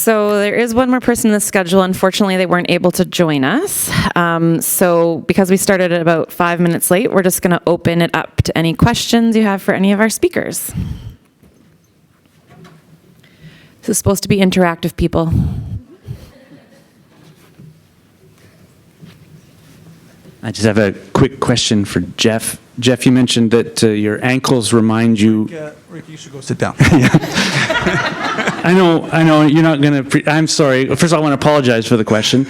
So there is one more person in the schedule. Unfortunately, they weren't able to join us. So because we started at about 5 minutes late, we're just going to open it up to any questions you have for any of our speakers. This is supposed to be interactive, people. I just have a quick question for Jeff. Jeff, you mentioned that your ankles remind you... Rick, you should go sit down. I know, you're not going to... I'm sorry. First of all, I want to apologize for the question.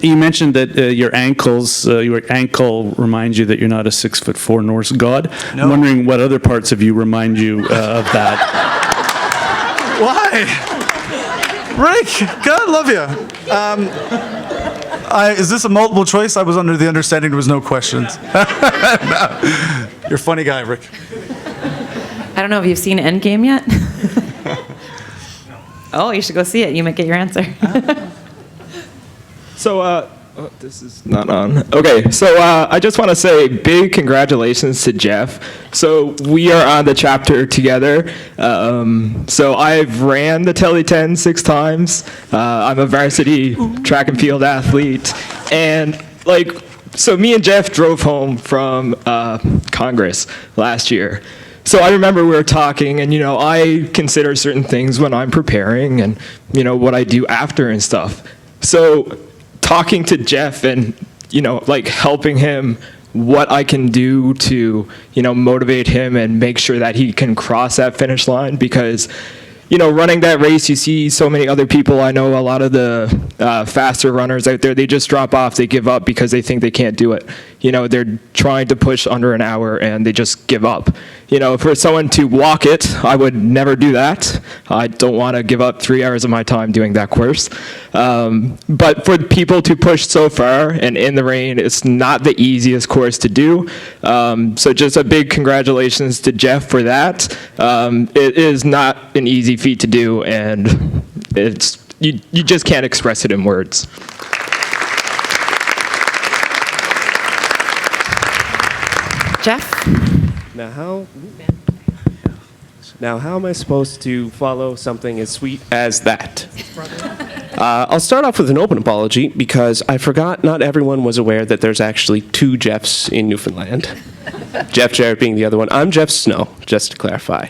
You mentioned that your ankle reminds you that you're not a 6'4" Norse god. No. I'm wondering what other parts of you remind you of that. Why? Rick, God love you. Is this a multiple choice? I was under the understanding there was no questions. No. You're a funny guy, Rick. I don't know if you've seen Endgame yet. Oh, you should go see it. You might get your answer. So, this is not on. Okay, so I just want to say big congratulations to Jeff. So we are on the chapter together. So I've ran the Tele 10 6 times. I'm a varsity track and field athlete. And so me and Jeff drove home from Congress last year. So I remember we were talking, and, I consider certain things when I'm preparing and, what I do after and stuff. So talking to Jeff and, helping him what I can do to, motivate him and make sure that he can cross that finish line, because, running that race, you see so many other people. I know a lot of the faster runners out there, they just drop off, they give up because they think they can't do it. They're trying to push under an hour and they just give up. For someone to walk it, I would never do that. I don't want to give up 3 hours of my time doing that course. But for people to push so far and in the rain, it's not the easiest course to do. So just a big congratulations to Jeff for that. It is not an easy feat to do, and you just can't express it in words. Jeff? Now how am I supposed to follow something as sweet as that? I'll start off with an open apology, because I forgot not everyone was aware that there's actually 2 Jeffs in Newfoundland. Jeff Jarrett being the other one. I'm Jeff Snow, just to clarify.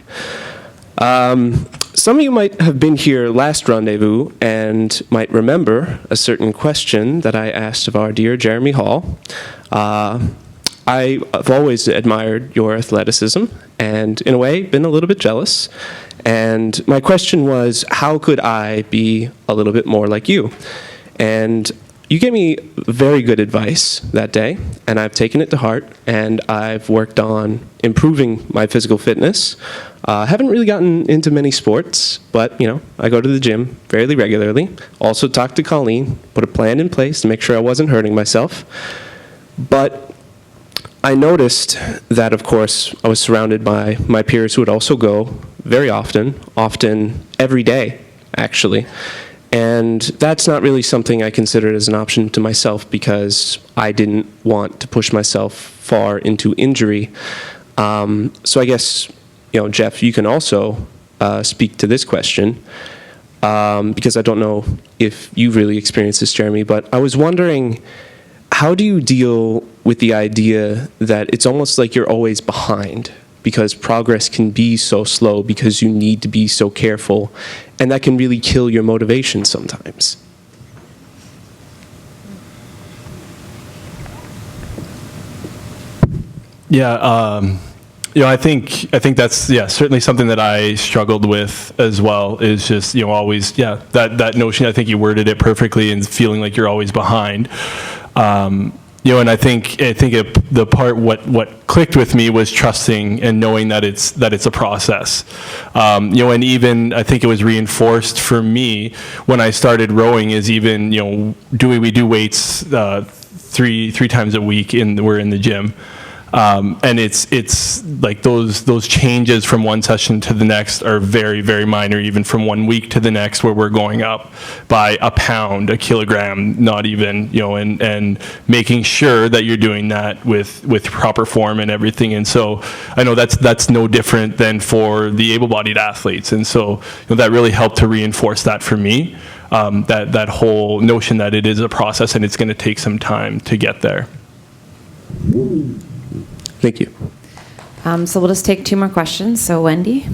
Some of you might have been here last Rendezvous and might remember a certain question that I asked of our dear Jeremy Hall. I've always admired your athleticism and, in a way, been a little bit jealous. And my question was, how could I be a little bit more like you? And you gave me very good advice that day, and I've taken it to heart, and I've worked on improving my physical fitness. Haven't really gotten into many sports, but, I go to the gym fairly regularly. Also talked to Colleen, put a plan in place to make sure I wasn't hurting myself. But I noticed that, of course, I was surrounded by my peers who would also go very often every day, actually. And that's not really something I considered as an option to myself, because I didn't want to push myself far into injury. So I guess, Jeff, you can also speak to this question, because I don't know if you've really experienced this, Jeremy, but I was wondering, how do you deal with the idea that it's almost like you're always behind, because progress can be so slow because you need to be so careful, and that can really kill your motivation sometimes? Yeah, I think that's certainly something that I struggled with as well. Is just always that notion. I think you worded it perfectly, and feeling like you're always behind. And I think the part what clicked with me was trusting and knowing that it's a process. And even I think it was reinforced for me when I started rowing, is even we do weights three times a week we're in the gym. And it's like those changes from one session to the next are very, very minor, even from 1 week to the next, where we're going up by a pound, a kilogram, not even, and making sure that you're doing that with proper form and everything. And so I know that's no different than for the able-bodied athletes. And so that really helped to reinforce that for me, that whole notion that it is a process and it's going to take some time to get there. Thank you. So we'll just take 2 more questions. So Wendy?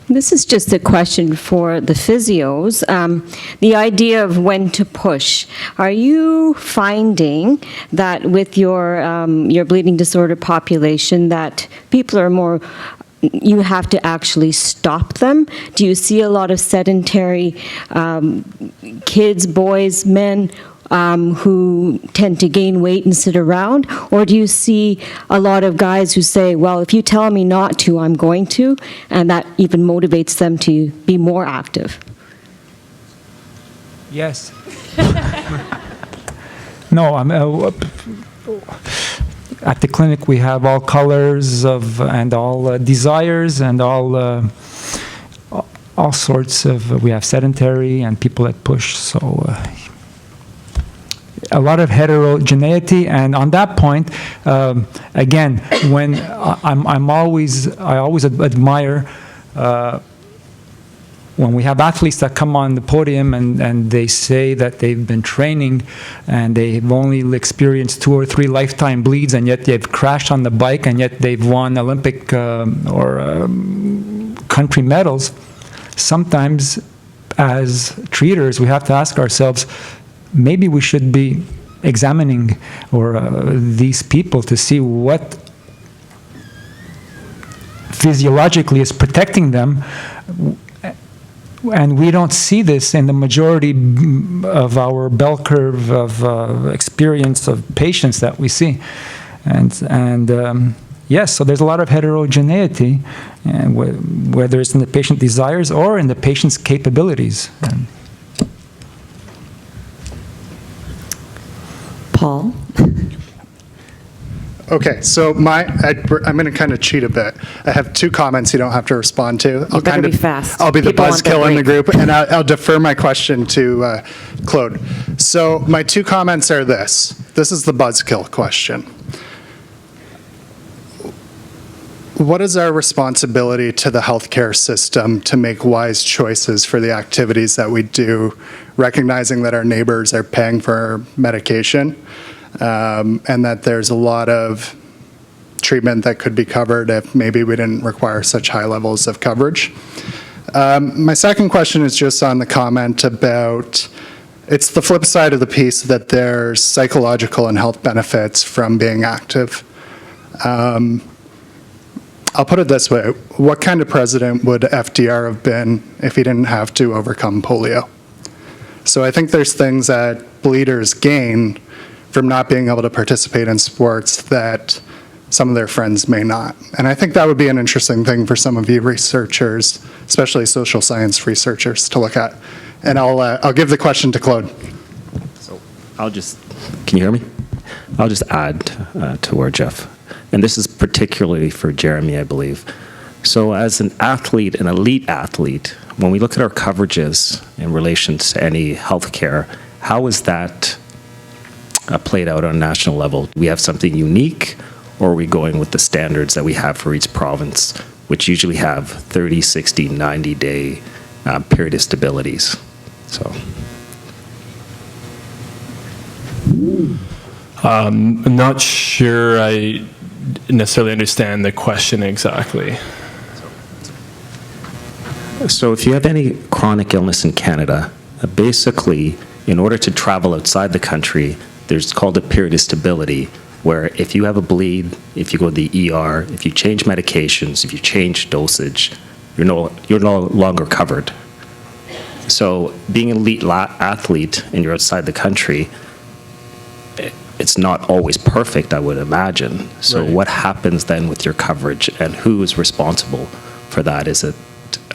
This is just a question for the physios. The idea of when to push. Are you finding that with your bleeding disorder population that people are more, you have to actually stop them? Do you see a lot of sedentary kids, boys, men, who tend to gain weight and sit around? Or do you see a lot of guys who say, well, if you tell me not to, I'm going to, and that even motivates them to be more active? Yes. No, at the clinic we have all colors and all desires and all sorts of, we have sedentary and people that push, so a lot of heterogeneity. And on that point, again, when I always admire when we have athletes that come on the podium and they say that they've been training and they've only experienced 2 or 3 lifetime bleeds, and yet they've crashed on the bike, and yet they've won Olympic or country medals. Sometimes as treaters, we have to ask ourselves, maybe we should be examining these people to see what physiologically is protecting them. And we don't see this in the majority of our bell curve of experience of patients that we see. And yes, so there's a lot of heterogeneity, whether it's in the patient desires or in the patient's capabilities. Paul? Okay, so I'm going to kind of cheat a bit. I have 2 comments you don't have to respond to. You better be fast. I'll be the People want their buzzkill in the break. group, and I'll defer my question to Claude. So my 2 comments are this. This is the buzzkill question. What is our responsibility to the healthcare system to make wise choices for the activities that we do, recognizing that our neighbors are paying for our medication? And that there's a lot of treatment that could be covered if maybe we didn't require such high levels of coverage. My second question is just on the comment about, it's the flip side of the piece that there's psychological and health benefits from being active. I'll put it this way. What kind of president would FDR have been if he didn't have to overcome polio? So I think there's things that bleeders gain from not being able to participate in sports that some of their friends may not. And I think that would be an interesting thing for some of you researchers, especially social science researchers, to look at. And I'll give the question to Claude. So can you hear me? I'll just add to where Jeff, and this is particularly for Jeremy, I believe. So as an athlete, an elite athlete, when we look at our coverages in relation to any healthcare, how is that played out on a national level? Do we have something unique, or are we going with the standards that we have for each province, which usually have 30, 60, 90-day period of stabilities? So. I'm not sure I necessarily understand the question exactly. So if you have any chronic illness in Canada, basically, in order to travel outside the country, there's called a period of stability, where if you have a bleed, if you go to the ER, if you change medications, if you change dosage, you're no longer covered. So being an elite athlete and you're outside the country, it's not always perfect, I would imagine. So Right. what happens then with your coverage, and who is responsible for that? Is it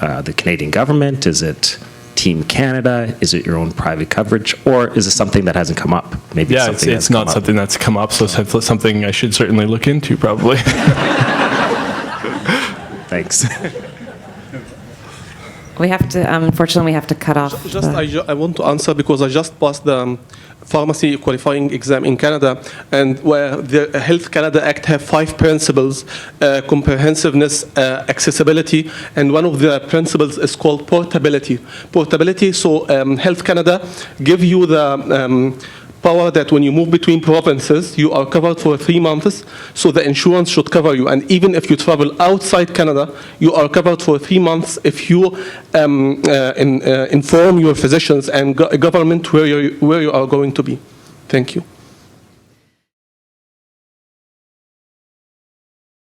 the Canadian government? Is it Team Canada? Is it your own private coverage? Or is it something that hasn't come up? Maybe Yeah, something it's not something that's come up, so it's something I should certainly look into, probably. Thanks. We have to, unfortunately, we have to cut off. I want to answer because I just passed the pharmacy qualifying exam in Canada, and where the Health Canada Act have 5 principles: comprehensiveness, accessibility, and one of the principles is called portability. Portability. So Health Canada give you the power that when you move between provinces, you are covered for 3 months, so the insurance should cover you. And even if you travel outside Canada, you are covered for 3 months if you inform your physicians and government where you are going to be. Thank you.